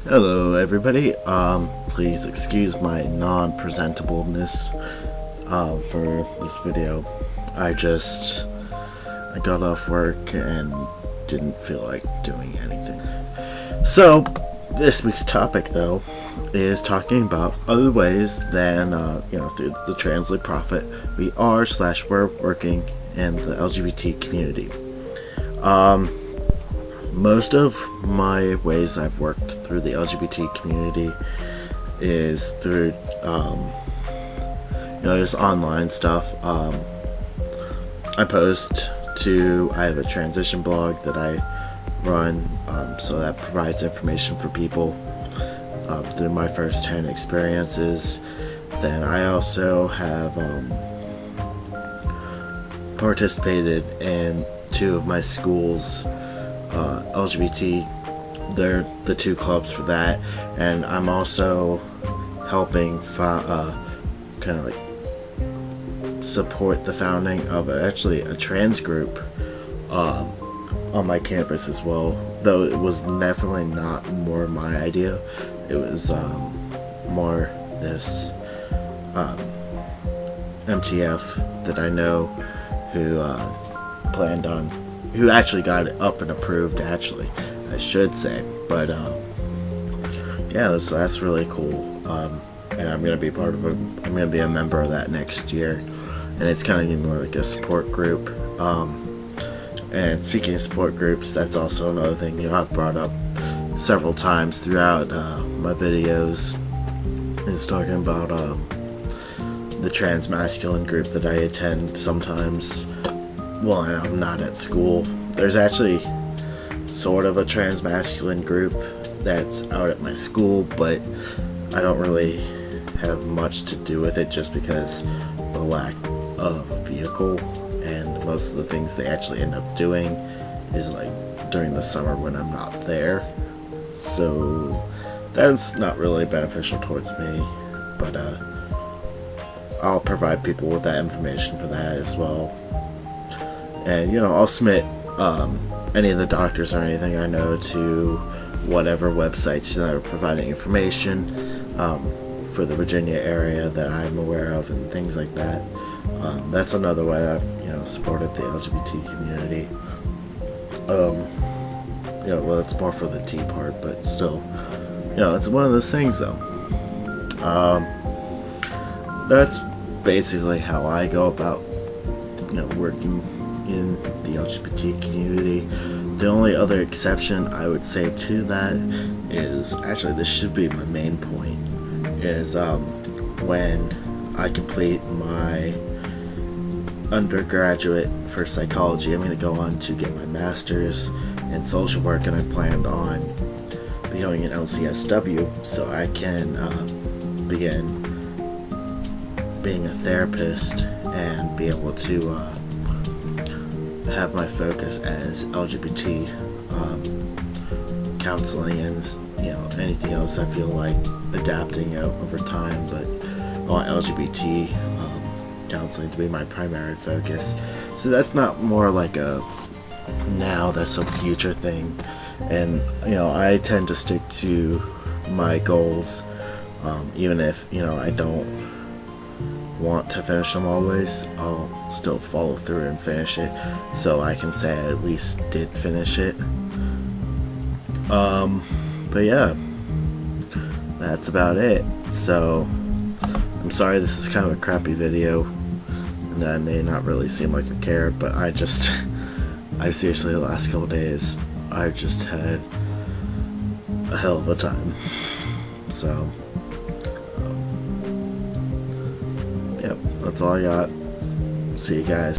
Hello everybody, please excuse my non-presentableness for this video. I got off work and didn't feel like doing anything. So, this week's topic though is talking about other ways than, through the Translate Profit, we're working in the LGBT community. Most of my ways I've worked through the LGBT community is through, just online stuff. I have a transition blog that I run, so that provides information for people through my first-hand experiences. Then I also have participated in two of my schools' LGBT, they're the two clubs for that, and I'm also helping support the founding of a trans group on my campus as well, though it was definitely not more my idea. It was more this MTF that I know who actually got it up and approved, I should say. But that's really cool, and I'm gonna be I'm gonna be a member of that next year, and it's kind of more like a support group. And speaking of support groups, that's also another thing I've brought up several times throughout my videos, is talking about the trans masculine group that I attend sometimes. Well, I'm not at school. There's actually sort of a trans masculine group that's out at my school, but I don't really have much to do with it just because of the lack of a vehicle, and most of the things they actually end up doing is like during the summer when I'm not there. So that's not really beneficial towards me, but I'll provide people with that information for that as well. And I'll submit any of the doctors or anything I know to whatever websites that are providing information for the Virginia area that I'm aware of, and things like that. That's another way I've supported the LGBT community. Well, it's more for the T part, but still, it's one of those things though. That's basically how I go about working in the LGBT community. The only other exception I would say to that is, actually this should be my main point, is when I complete my undergraduate for psychology, I'm going to go on to get my master's in social work, and I planned on becoming an LCSW so I can begin being a therapist and be able to have my focus as LGBT counseling and anything else I feel like adapting out over time, but I want LGBT counseling to be my primary focus. So that's not more like a now, that's a future thing, and I tend to stick to my goals, even if I don't want to finish them always. I'll still follow through and finish it, so I can say I at least did finish it. But yeah, that's about it. So I'm sorry this is kind of a crappy video and that I may not really seem like I care, but I seriously, the last couple days I've just had a hell of a time. So yep, that's all I got. See you guys.